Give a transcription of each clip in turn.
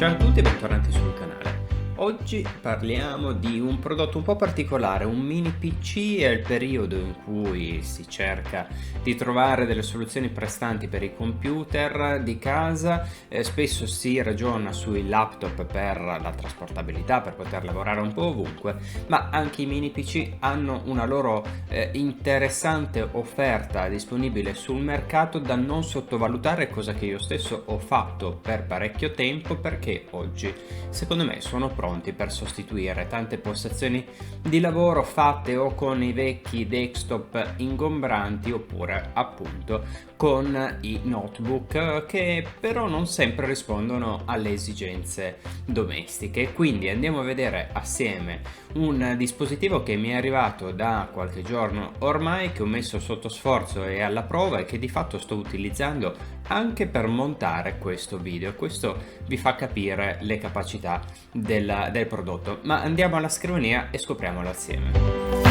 Ciao a tutti e bentornati sul canale. Oggi parliamo di un prodotto un po' particolare, un mini PC. È il periodo in cui si cerca di trovare delle soluzioni prestanti per i computer di casa, spesso si ragiona sui laptop per la trasportabilità, per poter lavorare un po' ovunque, ma anche i mini PC hanno una loro interessante offerta disponibile sul mercato da non sottovalutare, cosa che io stesso ho fatto per parecchio tempo, perché oggi secondo me sono pronti per sostituire tante postazioni di lavoro fatte o con i vecchi desktop ingombranti oppure appunto con i notebook che però non sempre rispondono alle esigenze domestiche. Quindi andiamo a vedere assieme un dispositivo che mi è arrivato da qualche giorno ormai, che ho messo sotto sforzo e alla prova e che di fatto sto utilizzando anche per montare questo video. Questo vi fa capire le capacità del prodotto, ma andiamo alla scrivania e scopriamolo assieme.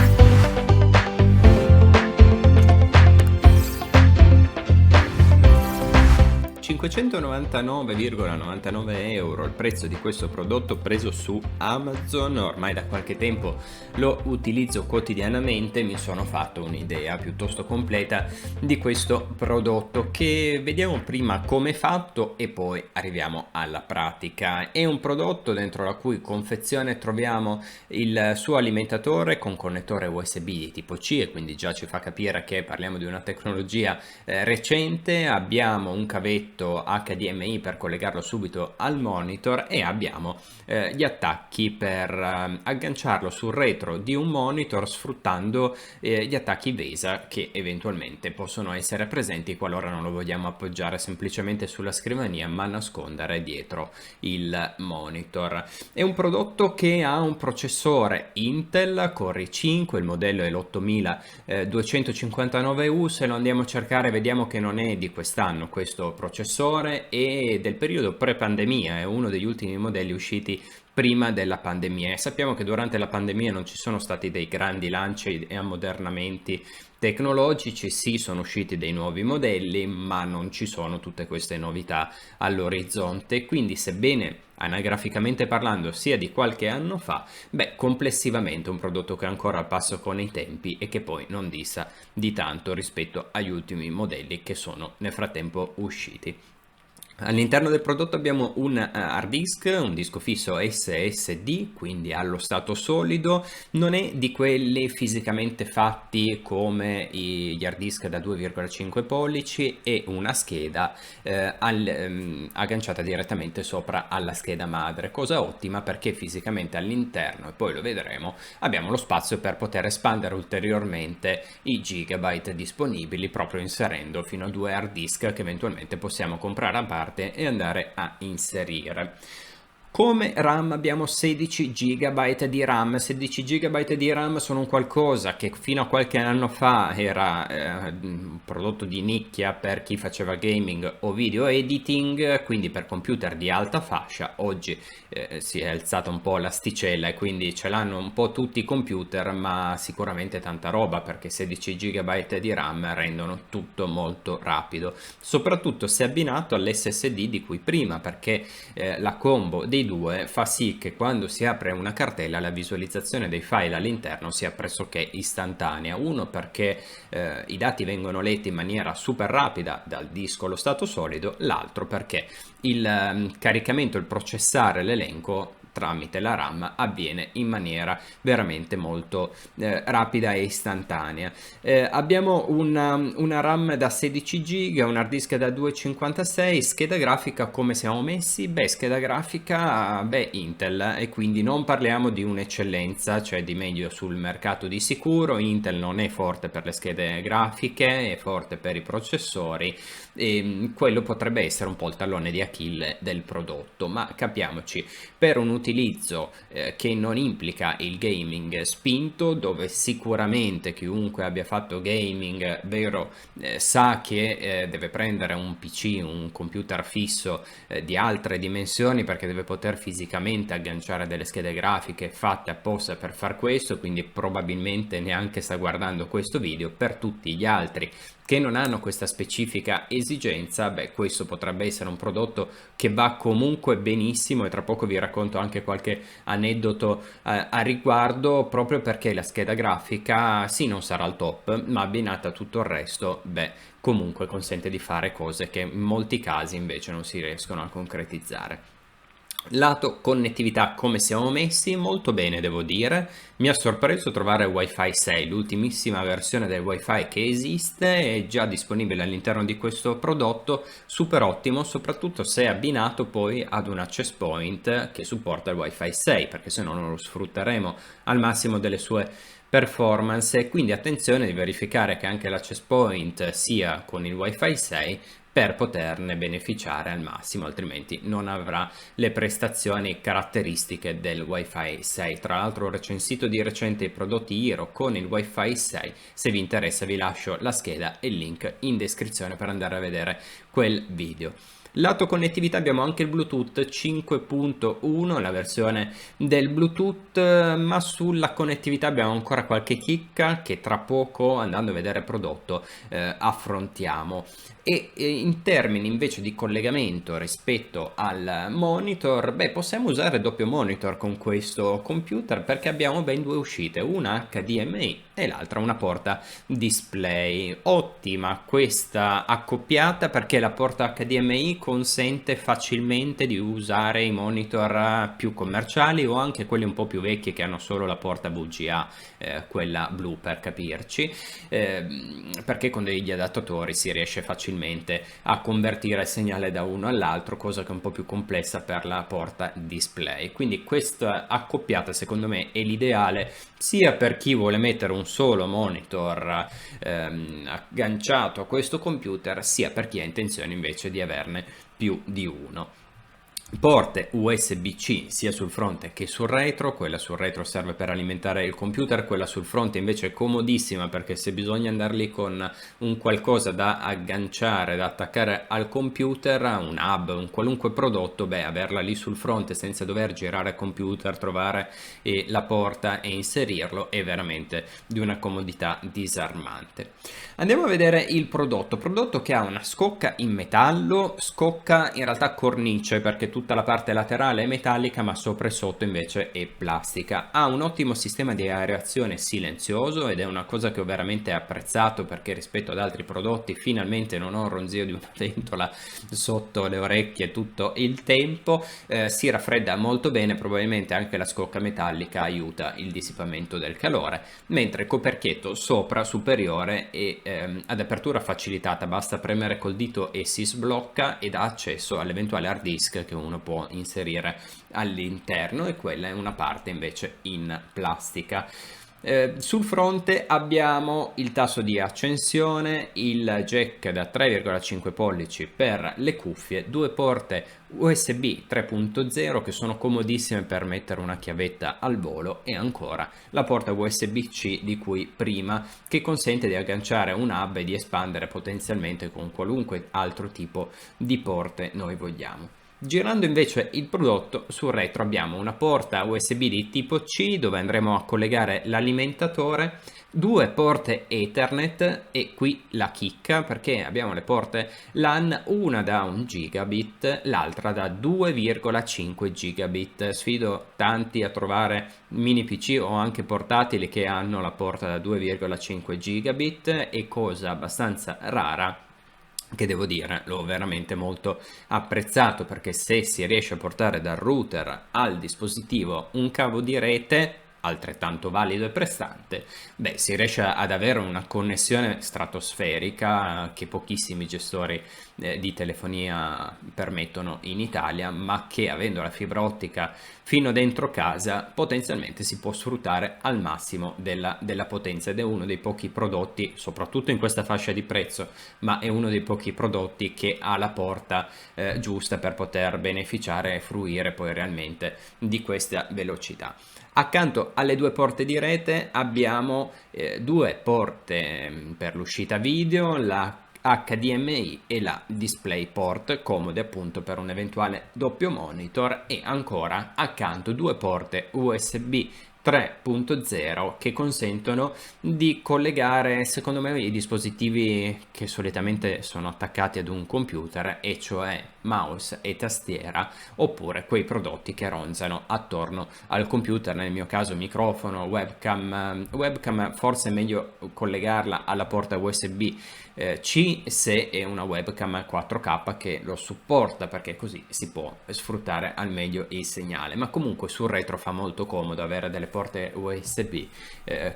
599,99 euro il prezzo di questo prodotto, preso su Amazon. Ormai da qualche tempo lo utilizzo quotidianamente, mi sono fatto un'idea piuttosto completa di questo prodotto, che vediamo prima come è fatto e poi arriviamo alla pratica. È un prodotto dentro la cui confezione troviamo il suo alimentatore con connettore USB di tipo C, e quindi già ci fa capire che parliamo di una tecnologia recente. Abbiamo un cavetto HDMI per collegarlo subito al monitor e abbiamo gli attacchi per agganciarlo sul retro di un monitor, sfruttando gli attacchi VESA che eventualmente possono essere presenti qualora non lo vogliamo appoggiare semplicemente sulla scrivania ma nascondere dietro il monitor. È un prodotto che ha un processore Intel Core i5, il modello è l'8259U. Se lo andiamo a cercare vediamo che non è di quest'anno questo processore, è del periodo pre-pandemia, è uno degli ultimi modelli usciti prima della pandemia, e sappiamo che durante la pandemia non ci sono stati dei grandi lanci e ammodernamenti tecnologici. Sì, sono usciti dei nuovi modelli, ma non ci sono tutte queste novità all'orizzonte. Quindi, sebbene anagraficamente parlando sia di qualche anno fa, complessivamente un prodotto che è ancora al passo con i tempi e che poi non dista di tanto rispetto agli ultimi modelli che sono nel frattempo usciti. All'interno del prodotto abbiamo un hard disk, un disco fisso SSD, quindi allo stato solido. Non è di quelli fisicamente fatti come gli hard disk da 2,5 pollici, e una scheda agganciata direttamente sopra alla scheda madre, cosa ottima perché fisicamente all'interno, e poi lo vedremo, abbiamo lo spazio per poter espandere ulteriormente i gigabyte disponibili, proprio inserendo fino a 2 hard disk che eventualmente possiamo comprare a parte e andare a inserire. Come RAM abbiamo 16 GB di RAM. 16 GB di RAM sono un qualcosa che fino a qualche anno fa era un prodotto di nicchia per chi faceva gaming o video editing, quindi per computer di alta fascia. Oggi si è alzata un po' l'asticella e quindi ce l'hanno un po' tutti i computer, ma sicuramente tanta roba, perché 16 GB di RAM rendono tutto molto rapido, soprattutto se abbinato all'SSD di cui prima, perché la combo dei due fa sì che quando si apre una cartella la visualizzazione dei file all'interno sia pressoché istantanea. Uno, perché i dati vengono letti in maniera super rapida dal disco allo stato solido; l'altro perché il caricamento, il processare l'elenco tramite la RAM avviene in maniera veramente molto rapida e istantanea. Abbiamo una RAM da 16 GB, un hard disk da 256, scheda grafica come siamo messi? Scheda grafica Intel, e quindi non parliamo di un'eccellenza, cioè di meglio sul mercato di sicuro. Intel non è forte per le schede grafiche, è forte per i processori, e quello potrebbe essere un po' il tallone di Achille del prodotto. Ma capiamoci, per un utilizzo che non implica il gaming spinto, dove sicuramente chiunque abbia fatto gaming vero sa che deve prendere un PC, un computer fisso di altre dimensioni, perché deve poter fisicamente agganciare delle schede grafiche fatte apposta per far questo, quindi probabilmente neanche sta guardando questo video. Per tutti gli altri che non hanno questa specifica esigenza, beh, questo potrebbe essere un prodotto che va comunque benissimo, e tra poco vi racconto anche qualche aneddoto a riguardo, proprio perché la scheda grafica sì non sarà il top, ma abbinata a tutto il resto, beh, comunque consente di fare cose che in molti casi invece non si riescono a concretizzare. Lato connettività, come siamo messi? Molto bene, devo dire. Mi ha sorpreso trovare Wi-Fi 6, l'ultimissima versione del Wi-Fi che esiste, è già disponibile all'interno di questo prodotto, super ottimo, soprattutto se abbinato poi ad un access point che supporta il Wi-Fi 6, perché se no non lo sfrutteremo al massimo delle sue performance. E quindi attenzione di verificare che anche l'access point sia con il Wi-Fi 6 per poterne beneficiare al massimo, altrimenti non avrà le prestazioni caratteristiche del Wi-Fi 6. Tra l'altro ho recensito di recente i prodotti Hero con il Wi-Fi 6, se vi interessa vi lascio la scheda e il link in descrizione per andare a vedere quel video. Lato connettività abbiamo anche il Bluetooth 5.1, la versione del Bluetooth, ma sulla connettività abbiamo ancora qualche chicca che tra poco, andando a vedere il prodotto, affrontiamo. E in termini invece di collegamento rispetto al monitor, beh, possiamo usare doppio monitor con questo computer, perché abbiamo ben due uscite, una HDMI e l'altra una porta display. Ottima questa accoppiata, perché la porta HDMI consente facilmente di usare i monitor più commerciali o anche quelli un po' più vecchi che hanno solo la porta VGA, quella blu per capirci, perché con degli adattatori si riesce facilmente a convertire il segnale da uno all'altro, cosa che è un po' più complessa per la porta display. Quindi questa accoppiata secondo me è l'ideale, sia per chi vuole mettere un solo monitor agganciato a questo computer, sia per chi ha intenzione invece di averne più di uno. Porte USB-C sia sul fronte che sul retro, quella sul retro serve per alimentare il computer, quella sul fronte invece è comodissima, perché se bisogna andare lì con un qualcosa da agganciare, da attaccare al computer, un hub, un qualunque prodotto, beh, averla lì sul fronte senza dover girare il computer, trovare la porta e inserirlo è veramente di una comodità disarmante. Andiamo a vedere il prodotto che ha una scocca in metallo, scocca in realtà cornice, perché tutta la parte laterale è metallica ma sopra e sotto invece è plastica. Ha un ottimo sistema di aerazione silenzioso ed è una cosa che ho veramente apprezzato, perché rispetto ad altri prodotti finalmente non ho un ronzio di una ventola sotto le orecchie tutto il tempo. Si raffredda molto bene, probabilmente anche la scocca metallica aiuta il dissipamento del calore, mentre il coperchietto sopra superiore è ad apertura facilitata, basta premere col dito e si sblocca ed ha accesso all'eventuale hard disk che uno può inserire all'interno, e quella è una parte invece in plastica. Sul fronte abbiamo il tasto di accensione, il jack da 3,5 pollici per le cuffie, due porte USB 3.0 che sono comodissime per mettere una chiavetta al volo, e ancora la porta USB-C di cui prima, che consente di agganciare un hub e di espandere potenzialmente con qualunque altro tipo di porte noi vogliamo. Girando invece il prodotto, sul retro abbiamo una porta USB di tipo C dove andremo a collegare l'alimentatore, due porte Ethernet, e qui la chicca, perché abbiamo le porte LAN, una da 1 gigabit, l'altra da 2,5 gigabit. Sfido tanti a trovare mini PC o anche portatili che hanno la porta da 2,5 gigabit, e cosa abbastanza rara, che devo dire l'ho veramente molto apprezzato, perché se si riesce a portare dal router al dispositivo un cavo di rete altrettanto valido e prestante, beh, si riesce ad avere una connessione stratosferica che pochissimi gestori di telefonia permettono in Italia, ma che avendo la fibra ottica fino dentro casa potenzialmente si può sfruttare al massimo della potenza, ed è uno dei pochi prodotti, soprattutto in questa fascia di prezzo, ma è uno dei pochi prodotti che ha la porta giusta per poter beneficiare e fruire poi realmente di questa velocità. Accanto alle due porte di rete abbiamo due porte per l'uscita video, la HDMI e la DisplayPort, comode appunto per un eventuale doppio monitor, e ancora accanto due porte USB 3.0 che consentono di collegare, secondo me, i dispositivi che solitamente sono attaccati ad un computer, e cioè mouse e tastiera, oppure quei prodotti che ronzano attorno al computer, nel mio caso microfono, webcam forse è meglio collegarla alla porta USB C se è una webcam 4K che lo supporta, perché così si può sfruttare al meglio il segnale, ma comunque sul retro fa molto comodo avere delle porte USB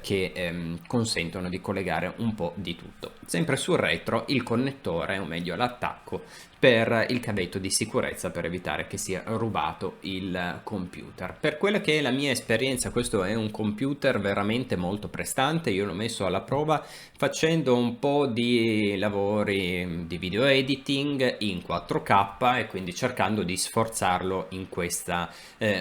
che consentono di collegare un po' di tutto. Sempre sul retro il connettore, o meglio l'attacco per il cavetto di sicurezza, per evitare che sia rubato il computer. Per quella che è la mia esperienza, questo è un computer veramente molto prestante. Io l'ho messo alla prova facendo un po' di lavori di video editing in 4K e quindi cercando di sforzarlo in questa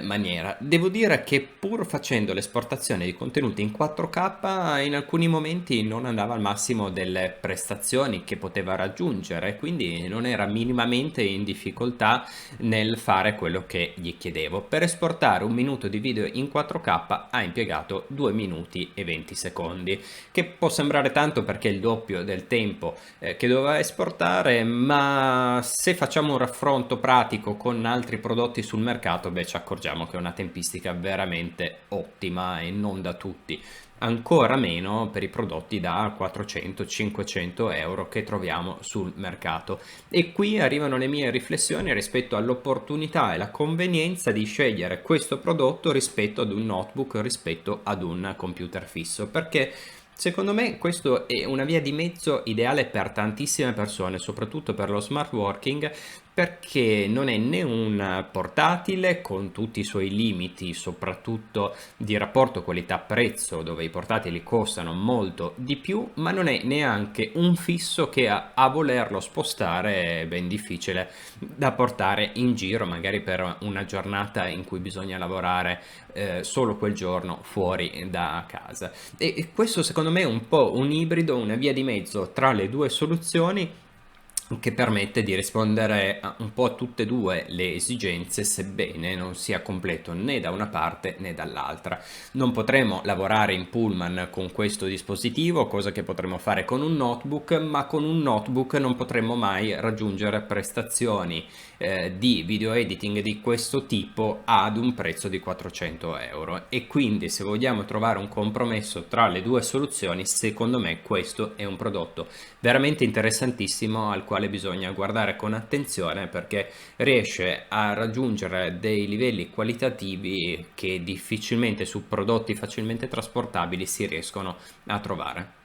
maniera. Devo dire che pur facendo l'esportazione di contenuti in 4K in alcuni momenti non andava al massimo delle prestazioni che poteva raggiungere, quindi non era minimamente in difficoltà nel fare quello che gli chiedevo. Per esportare un minuto di video in 4K ha impiegato 2 minuti e 20 secondi, che può sembrare tanto perché è il doppio del tempo che doveva esportare, ma se facciamo un raffronto pratico con altri prodotti sul mercato, beh, ci accorgiamo che è una tempistica veramente ottima e non da tutti. Ancora meno per i prodotti da 400-500 euro che troviamo sul mercato. E qui arrivano le mie riflessioni rispetto all'opportunità e la convenienza di scegliere questo prodotto rispetto ad un notebook, rispetto ad un computer fisso, perché secondo me questo è una via di mezzo ideale per tantissime persone, soprattutto per lo smart working, perché non è né un portatile con tutti i suoi limiti, soprattutto di rapporto qualità-prezzo, dove i portatili costano molto di più, ma non è neanche un fisso che a volerlo spostare è ben difficile da portare in giro, magari per una giornata in cui bisogna lavorare solo quel giorno fuori da casa. E questo secondo me è un po' un ibrido, una via di mezzo tra le due soluzioni, che permette di rispondere un po' a tutte e due le esigenze, sebbene non sia completo né da una parte né dall'altra. Non potremo lavorare in pullman con questo dispositivo, cosa che potremo fare con un notebook, ma con un notebook non potremo mai raggiungere prestazioni di video editing di questo tipo ad un prezzo di 400 euro. E quindi, se vogliamo trovare un compromesso tra le due soluzioni, secondo me questo è un prodotto veramente interessantissimo al quale bisogna guardare con attenzione, perché riesce a raggiungere dei livelli qualitativi che difficilmente su prodotti facilmente trasportabili si riescono a trovare.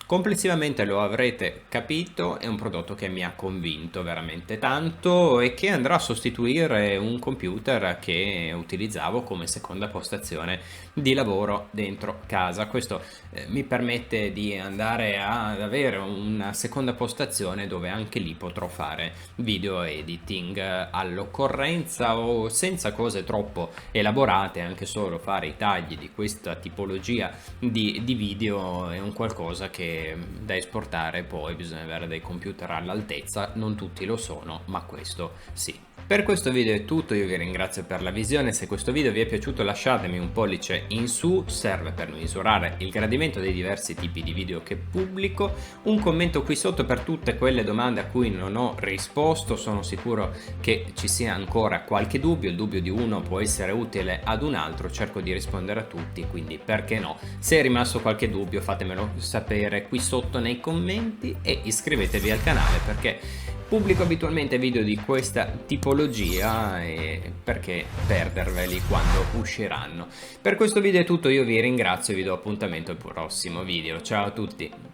Complessivamente, lo avrete capito, è un prodotto che mi ha convinto veramente tanto e che andrà a sostituire un computer che utilizzavo come seconda postazione di lavoro dentro casa. Questo mi permette di andare ad avere una seconda postazione dove anche lì potrò fare video editing all'occorrenza, o senza cose troppo elaborate, anche solo fare i tagli di questa tipologia di video è un qualcosa che da esportare. Poi bisogna avere dei computer all'altezza, non tutti lo sono, ma questo sì. Per questo video è tutto, io vi ringrazio per la visione. Se questo video vi è piaciuto lasciatemi un pollice in su, serve per misurare il gradimento dei diversi tipi di video che pubblico, un commento qui sotto per tutte quelle domande a cui non ho risposto. Sono sicuro che ci sia ancora qualche dubbio, il dubbio di uno può essere utile ad un altro, cerco di rispondere a tutti, quindi perché no. Se è rimasto qualche dubbio fatemelo sapere qui sotto nei commenti e iscrivetevi al canale, perché pubblico abitualmente video di questa tipologia e perché perderveli quando usciranno. Per questo video è tutto, io vi ringrazio e vi do appuntamento al prossimo video. Ciao a tutti!